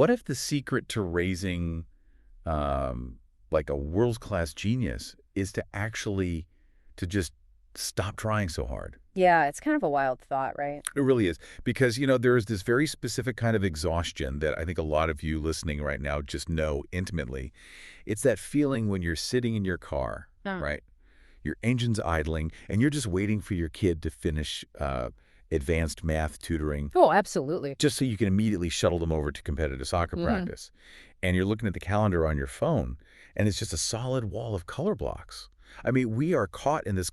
what if the secret to raising like a world-class genius is to just stop trying so hard? Yeah, it's kind of a wild thought, right? It really is. Because, there is this very specific kind of exhaustion that I think a lot of you listening right now just know intimately. It's that feeling when you're sitting in your car, Oh. right? Your engine's idling, and you're just waiting for your kid to finish advanced math tutoring Oh, absolutely. just so you can immediately shuttle them over to competitive soccer practice. And you're looking at the calendar on your phone, and it's just a solid wall of color blocks. I mean, we are caught in this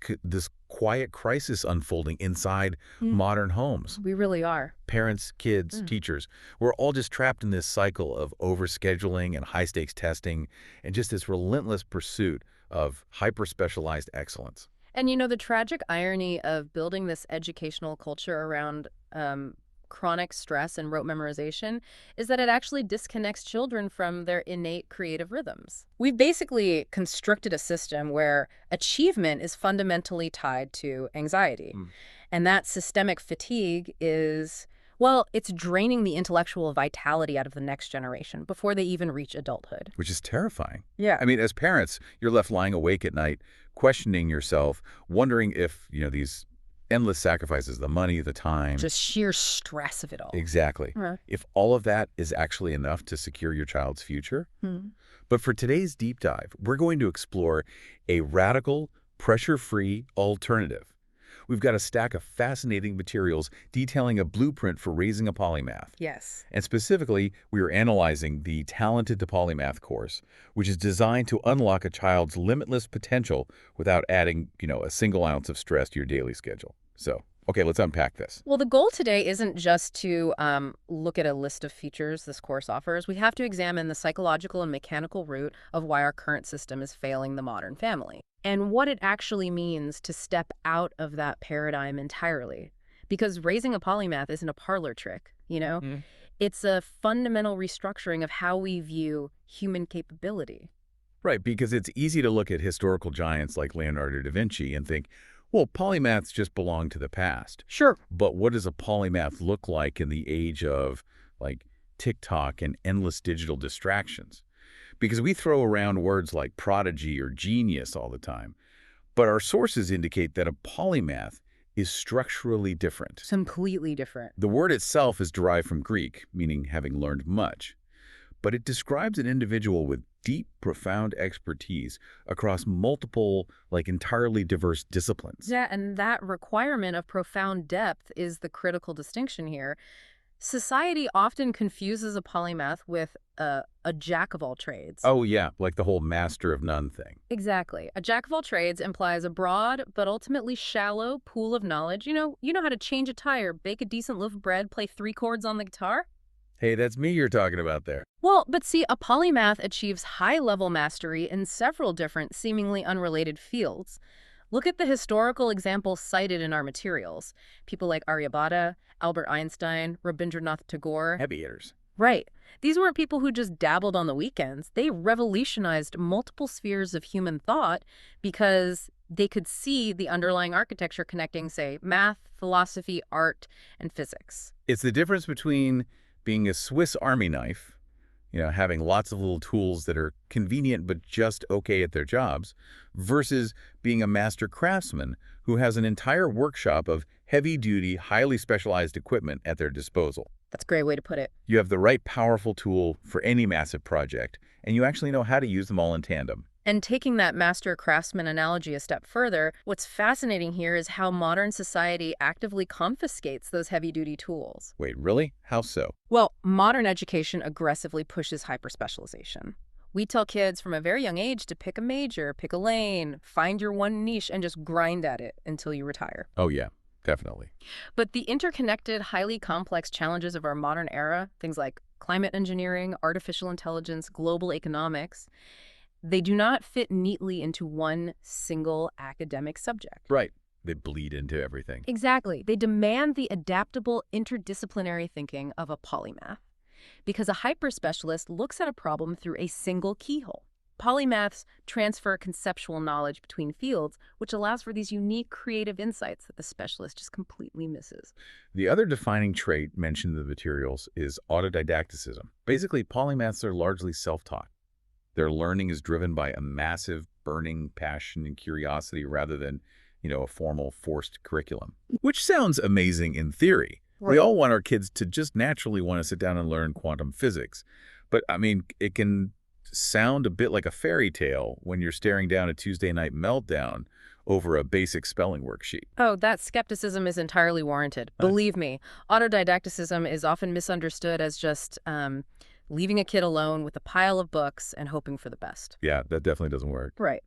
quiet crisis unfolding inside modern homes. We really are. Parents, kids, teachers, we're all just trapped in this cycle of overscheduling and high-stakes testing and just this relentless pursuit of hyper-specialized excellence. And the tragic irony of building this educational culture around chronic stress and rote memorization is that it actually disconnects children from their innate creative rhythms. We've basically constructed a system where achievement is fundamentally tied to anxiety. And that systemic fatigue is, well, it's draining the intellectual vitality out of the next generation before they even reach adulthood. Which is terrifying. Yeah. I mean, as parents, you're left lying awake at night, questioning yourself, wondering if, these endless sacrifices, the money, the time. Just sheer stress of it all. Exactly. Right. If all of that is actually enough to secure your child's future. But for today's deep dive, we're going to explore a radical, pressure-free alternative. We've got a stack of fascinating materials detailing a blueprint for raising a polymath. Yes. And specifically, we are analyzing the Talented to Polymath course, which is designed to unlock a child's limitless potential without adding, a single ounce of stress to your daily schedule. So, okay, let's unpack this. Well, the goal today isn't just to look at a list of features this course offers. We have to examine the psychological and mechanical root of why our current system is failing the modern family, and what it actually means to step out of that paradigm entirely. Because raising a polymath isn't a parlor trick, It's a fundamental restructuring of how we view human capability. Right, because it's easy to look at historical giants like Leonardo da Vinci and think, well, polymaths just belong to the past. Sure. But what does a polymath look like in the age of, TikTok and endless digital distractions? Because we throw around words like prodigy or genius all the time. But our sources indicate that a polymath is structurally different. Completely different. The word itself is derived from Greek, meaning having learned much. But it describes an individual with deep, profound expertise across multiple, entirely diverse disciplines. Yeah, and that requirement of profound depth is the critical distinction here. Society often confuses a polymath with a jack of all trades. Oh, yeah, like the whole master of none thing. Exactly. A jack of all trades implies a broad but ultimately shallow pool of knowledge. You know how to change a tire, bake a decent loaf of bread, play 3 chords on the guitar? Hey, that's me you're talking about there. Well, but see, a polymath achieves high-level mastery in several different, seemingly unrelated fields. Look at the historical examples cited in our materials. People like Aryabhata, Albert Einstein, Rabindranath Tagore. Heavy hitters. Right. These weren't people who just dabbled on the weekends. They revolutionized multiple spheres of human thought because they could see the underlying architecture connecting, say, math, philosophy, art, and physics. It's the difference between being a Swiss Army knife, having lots of little tools that are convenient but just okay at their jobs, versus being a master craftsman who has an entire workshop of heavy-duty, highly specialized equipment at their disposal. That's a great way to put it. You have the right powerful tool for any massive project, and you actually know how to use them all in tandem. And taking that master craftsman analogy a step further, what's fascinating here is how modern society actively confiscates those heavy-duty tools. Wait, really? How so? Well, modern education aggressively pushes hyperspecialization. We tell kids from a very young age to pick a major, pick a lane, find your one niche, and just grind at it until you retire. Oh, yeah, definitely. But the interconnected, highly complex challenges of our modern era, things like climate engineering, artificial intelligence, global economics, they do not fit neatly into one single academic subject. Right. They bleed into everything. Exactly. They demand the adaptable, interdisciplinary thinking of a polymath. Because a hyperspecialist looks at a problem through a single keyhole. Polymaths transfer conceptual knowledge between fields, which allows for these unique creative insights that the specialist just completely misses. The other defining trait mentioned in the materials is autodidacticism. Basically, polymaths are largely self-taught. Their learning is driven by a massive, burning passion and curiosity rather than, a formal, forced curriculum. Which sounds amazing in theory. We Right. all want our kids to just naturally want to sit down and learn quantum physics. But, it can sound a bit like a fairy tale when you're staring down a Tuesday night meltdown over a basic spelling worksheet. Oh, that skepticism is entirely warranted. Believe me, autodidacticism is often misunderstood as just leaving a kid alone with a pile of books and hoping for the best. Yeah, that definitely doesn't work. Right.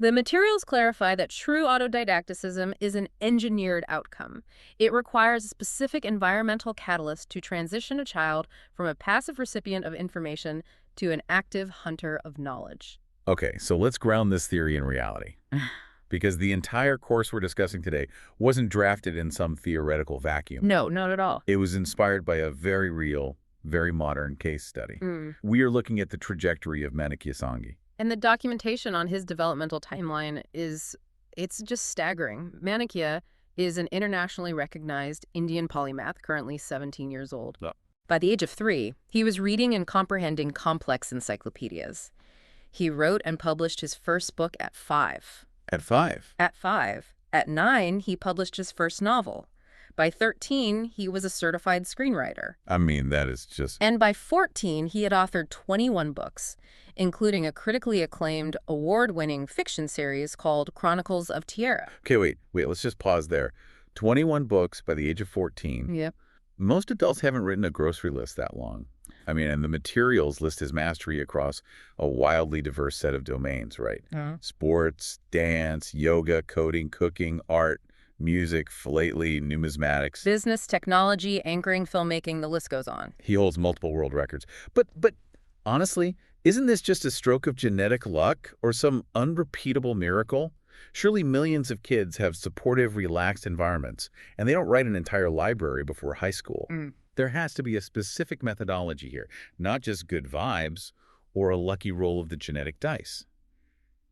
The materials clarify that true autodidacticism is an engineered outcome. It requires a specific environmental catalyst to transition a child from a passive recipient of information to an active hunter of knowledge. Okay, so let's ground this theory in reality. Because the entire course we're discussing today wasn't drafted in some theoretical vacuum. No, not at all. It was inspired by a very real, very modern case study. Mm. We are looking at the trajectory of Sanghi. And the documentation on his developmental timeline it's just staggering. Manikya is an internationally recognized Indian polymath, currently 17 years old. Oh. By the age of 3, he was reading and comprehending complex encyclopedias. He wrote and published his first book at 5. At 5? At 5. At 9, he published his first novel. By 13, he was a certified screenwriter. That is just... And by 14, he had authored 21 books, including a critically acclaimed, award-winning fiction series called Chronicles of Tierra. Okay, wait, let's just pause there. 21 books by the age of 14. Yep. Most adults haven't written a grocery list that long. And the materials list his mastery across a wildly diverse set of domains, right? Sports, dance, yoga, coding, cooking, art, music, philately, numismatics. Business, technology, anchoring, filmmaking, the list goes on. He holds multiple world records. But honestly, isn't this just a stroke of genetic luck or some unrepeatable miracle? Surely millions of kids have supportive, relaxed environments, and they don't write an entire library before high school. There has to be a specific methodology here, not just good vibes or a lucky roll of the genetic dice.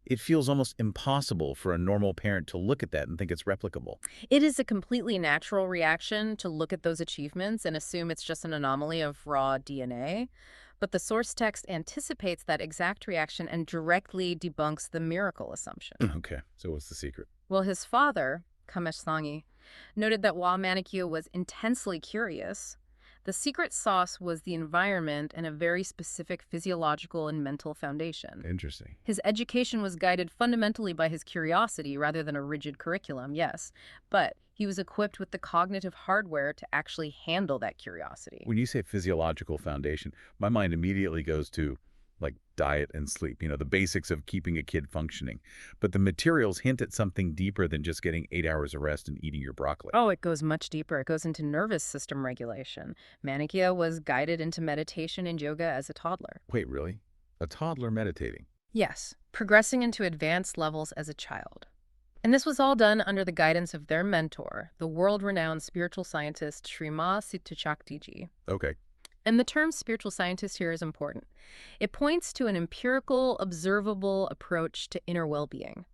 It feels almost impossible for a normal parent to look at that and think it's replicable. It is a completely natural reaction to look at those achievements and assume it's just an anomaly of raw DNA. But the source text anticipates that exact reaction and directly debunks the miracle assumption. Okay, so what's the secret? Well, his father, Sanghi, noted that while Manikya was intensely curious, the secret sauce was the environment and a very specific physiological and mental foundation. Interesting. His education was guided fundamentally by his curiosity rather than a rigid curriculum, yes, but he was equipped with the cognitive hardware to actually handle that curiosity. When you say physiological foundation, my mind immediately goes to diet and sleep, the basics of keeping a kid functioning. But the materials hint at something deeper than just getting 8 hours of rest and eating your broccoli. Oh, it goes much deeper. It goes into nervous system regulation. Manikya was guided into meditation and yoga as a toddler. Wait, really? A toddler meditating? Yes, progressing into advanced levels as a child. And this was all done under the guidance of their mentor, the world-renowned spiritual scientist Shrima Siddhachakdiji. Okay. And the term spiritual scientist here is important. It points to an empirical, observable approach to inner well-being.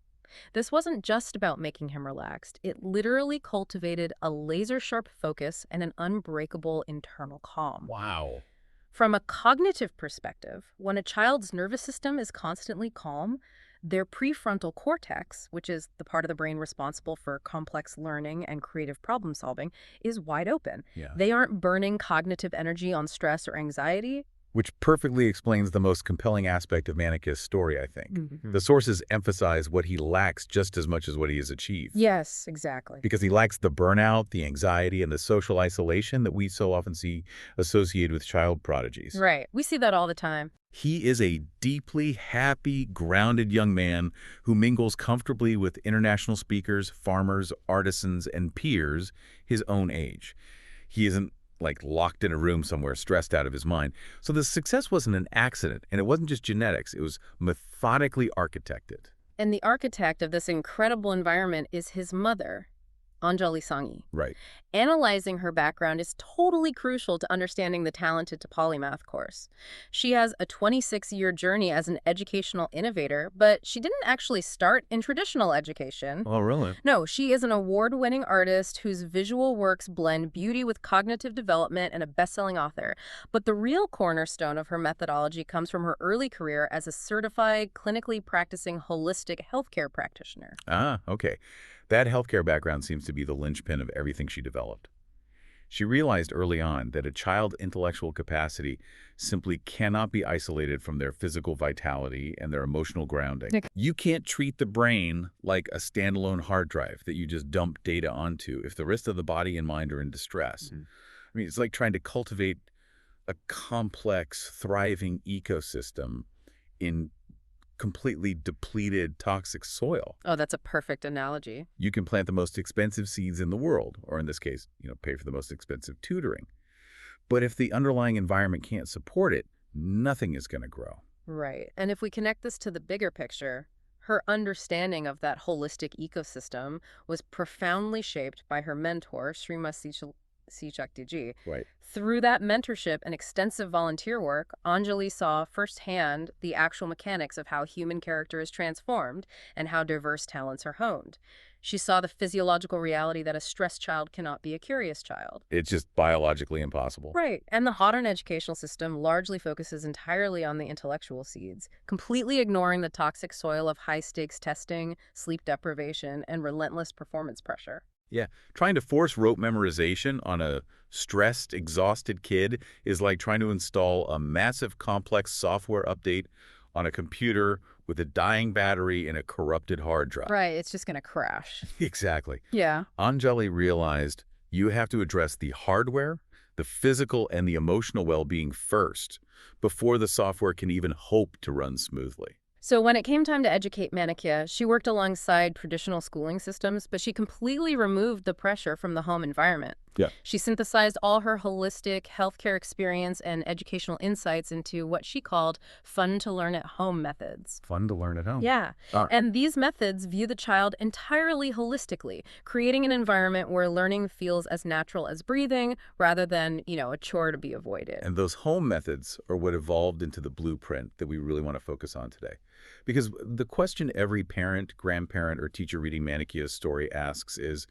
This wasn't just about making him relaxed. It literally cultivated a laser-sharp focus and an unbreakable internal calm. Wow. From a cognitive perspective, when a child's nervous system is constantly calm, their prefrontal cortex, which is the part of the brain responsible for complex learning and creative problem solving, is wide open. Yeah. They aren't burning cognitive energy on stress or anxiety. Which perfectly explains the most compelling aspect of Manikya's story, I think. The sources emphasize what he lacks just as much as what he has achieved. Yes, exactly. Because he lacks the burnout, the anxiety, and the social isolation that we so often see associated with child prodigies. Right. We see that all the time. He is a deeply happy, grounded young man who mingles comfortably with international speakers, farmers, artisans, and peers his own age. He isn't locked in a room somewhere, stressed out of his mind. So the success wasn't an accident, and it wasn't just genetics. It was methodically architected. And the architect of this incredible environment is his mother, Anjali Sanghi. Right. Analyzing her background is totally crucial to understanding the Talented to Polymath course. She has a 26-year journey as an educational innovator, but she didn't actually start in traditional education. Oh, really? No, she is an award-winning artist whose visual works blend beauty with cognitive development and a best-selling author. But the real cornerstone of her methodology comes from her early career as a certified, clinically practicing holistic healthcare practitioner. Ah, okay. That healthcare background seems to be the linchpin of everything she developed. She realized early on that a child's intellectual capacity simply cannot be isolated from their physical vitality and their emotional grounding. Nick. You can't treat the brain like a standalone hard drive that you just dump data onto if the rest of the body and mind are in distress. I mean, it's like trying to cultivate a complex, thriving ecosystem in completely depleted, toxic soil. Oh, that's a perfect analogy. You can plant the most expensive seeds in the world, or in this case, pay for the most expensive tutoring. But if the underlying environment can't support it, nothing is going to grow. Right. And if we connect this to the bigger picture, her understanding of that holistic ecosystem was profoundly shaped by her mentor, Srimati Diji. Right. Through that mentorship and extensive volunteer work, Anjali saw firsthand the actual mechanics of how human character is transformed and how diverse talents are honed. She saw the physiological reality that a stressed child cannot be a curious child. It's just biologically impossible. Right. And the modern educational system largely focuses entirely on the intellectual seeds, completely ignoring the toxic soil of high-stakes testing, sleep deprivation, and relentless performance pressure. Yeah, trying to force rote memorization on a stressed, exhausted kid is like trying to install a massive, complex software update on a computer with a dying battery and a corrupted hard drive. Right, it's just going to crash. Exactly. Yeah. Anjali realized you have to address the hardware, the physical, and the emotional well-being first before the software can even hope to run smoothly. So when it came time to educate Manikya, she worked alongside traditional schooling systems, but she completely removed the pressure from the home environment. Yeah. She synthesized all her holistic healthcare experience and educational insights into what she called fun to learn at home methods. Fun to learn at home. Yeah. And these methods view the child entirely holistically, creating an environment where learning feels as natural as breathing rather than, a chore to be avoided. And those home methods are what evolved into the blueprint that we really want to focus on today. Because the question every parent, grandparent, or teacher reading Manikya's story asks is,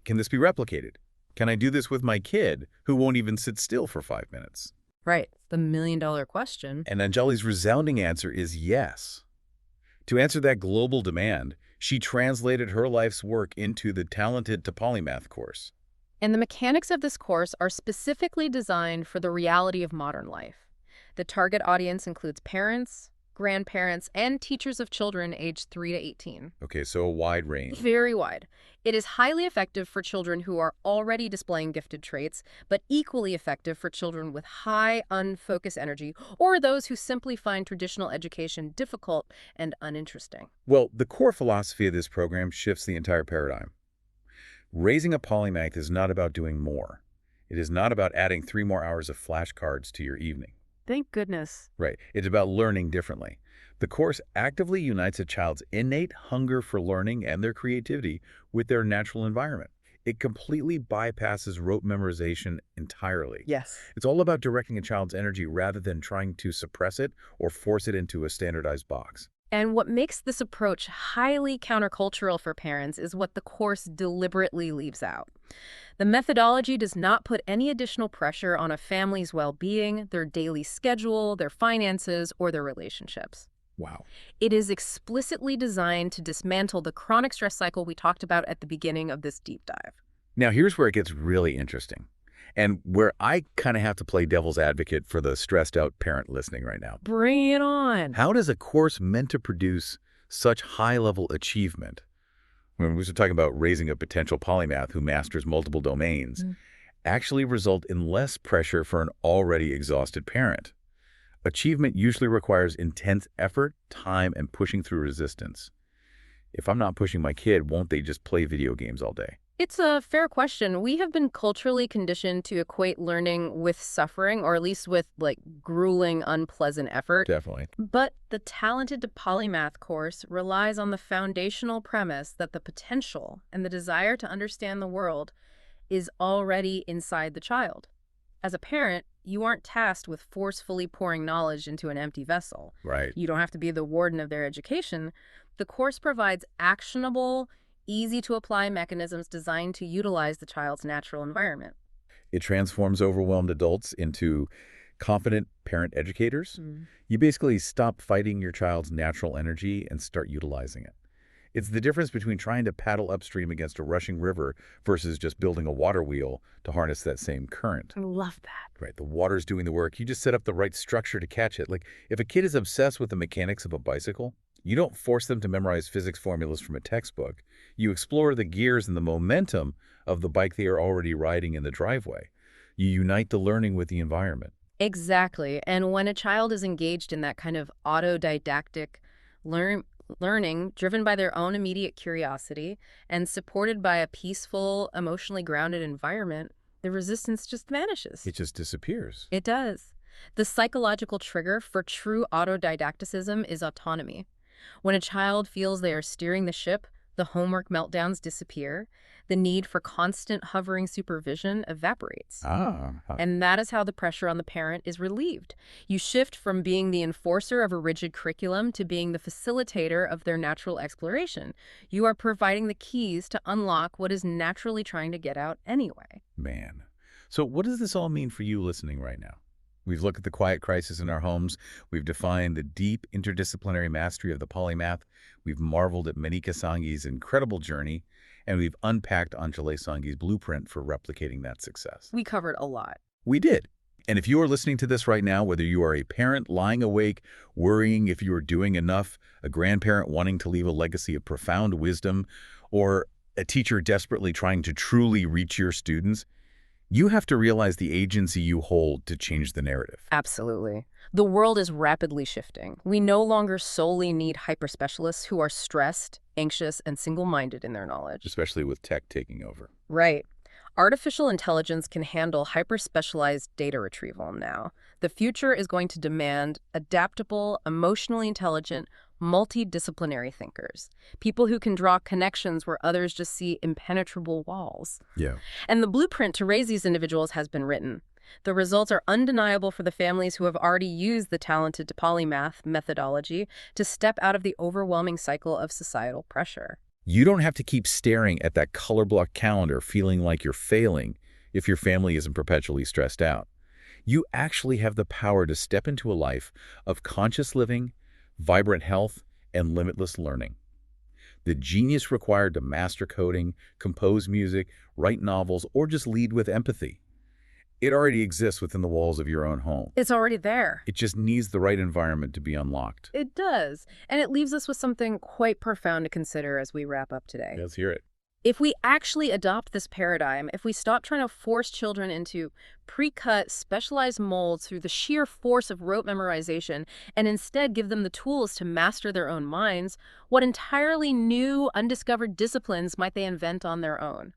can this be replicated? Can I do this with my kid who won't even sit still for 5 minutes? Right. The million-dollar question. And Anjali's resounding answer is yes. To answer that global demand, she translated her life's work into the Talented to Polymath course. And the mechanics of this course are specifically designed for the reality of modern life. The target audience includes parents, grandparents, and teachers of children aged 3 to 18. Okay, so a wide range. Very wide. It is highly effective for children who are already displaying gifted traits, but equally effective for children with high, unfocused energy, or those who simply find traditional education difficult and uninteresting. Well, the core philosophy of this program shifts the entire paradigm. Raising a polymath is not about doing more. It is not about adding 3 more hours of flashcards to your evening. Thank goodness. Right. It's about learning differently. The course actively unites a child's innate hunger for learning and their creativity with their natural environment. It completely bypasses rote memorization entirely. Yes. It's all about directing a child's energy rather than trying to suppress it or force it into a standardized box. And what makes this approach highly countercultural for parents is what the course deliberately leaves out. The methodology does not put any additional pressure on a family's well-being, their daily schedule, their finances, or their relationships. Wow. It is explicitly designed to dismantle the chronic stress cycle we talked about at the beginning of this deep dive. Now, here's where it gets really interesting, and where I kind of have to play devil's advocate for the stressed-out parent listening right now. Bring it on. How does a course meant to produce such high-level achievement, when we're talking about raising a potential polymath who masters multiple domains, actually result in less pressure for an already exhausted parent? Achievement usually requires intense effort, time, and pushing through resistance. If I'm not pushing my kid, won't they just play video games all day? It's a fair question. We have been culturally conditioned to equate learning with suffering, or at least with like grueling, unpleasant effort. Definitely. But the Talented to Polymath course relies on the foundational premise that the potential and the desire to understand the world is already inside the child. As a parent, you aren't tasked with forcefully pouring knowledge into an empty vessel. Right. You don't have to be the warden of their education. The course provides actionable, easy to apply mechanisms designed to utilize the child's natural environment. It transforms overwhelmed adults into confident parent educators. Mm. You basically stop fighting your child's natural energy and start utilizing it. It's the difference between trying to paddle upstream against a rushing river versus just building a water wheel to harness that same current. I love that. Right, the water's doing the work. You just set up the right structure to catch it. Like, if a kid is obsessed with the mechanics of a bicycle, you don't force them to memorize physics formulas from a textbook. You explore the gears and the momentum of the bike they are already riding in the driveway. You unite the learning with the environment. Exactly. And when a child is engaged in that kind of autodidactic learn learning driven by their own immediate curiosity and supported by a peaceful, emotionally grounded environment, the resistance just vanishes. It just disappears. It does. The psychological trigger for true autodidacticism is autonomy. When a child feels they are steering the ship, the homework meltdowns disappear. The need for constant hovering supervision evaporates. And that is how the pressure on the parent is relieved. You shift from being the enforcer of a rigid curriculum to being the facilitator of their natural exploration. You are providing the keys to unlock what is naturally trying to get out anyway. Man. So what does this all mean for you listening right now? We've looked at the quiet crisis in our homes. We've defined the deep interdisciplinary mastery of the polymath. We've marveled at Manika Sanghi's incredible journey. And we've unpacked Anjali Sanghi's blueprint for replicating that success. We covered a lot. We did. And if you are listening to this right now, whether you are a parent lying awake, worrying if you are doing enough, a grandparent wanting to leave a legacy of profound wisdom, or a teacher desperately trying to truly reach your students, you have to realize the agency you hold to change the narrative. Absolutely. The world is rapidly shifting. We no longer solely need hyper-specialists who are stressed, anxious, and single-minded in their knowledge. Especially with tech taking over. Right. Artificial intelligence can handle hyper-specialized data retrieval now. The future is going to demand adaptable, emotionally intelligent, multidisciplinary thinkers. People who can draw connections where others just see impenetrable walls. Yeah. And the blueprint to raise these individuals has been written. The results are undeniable for the families who have already used the Talented to Polymath methodology to step out of the overwhelming cycle of societal pressure. You don't have to keep staring at that color block calendar feeling like you're failing if your family isn't perpetually stressed out. You actually have the power to step into a life of conscious living, vibrant health, and limitless learning. The genius required to master coding, compose music, write novels, or just lead with empathy. It already exists within the walls of your own home. It's already there. It just needs the right environment to be unlocked. It does. And it leaves us with something quite profound to consider as we wrap up today. Let's hear it. If we actually adopt this paradigm, if we stop trying to force children into pre-cut, specialized molds through the sheer force of rote memorization, and instead give them the tools to master their own minds, what entirely new, undiscovered disciplines might they invent on their own?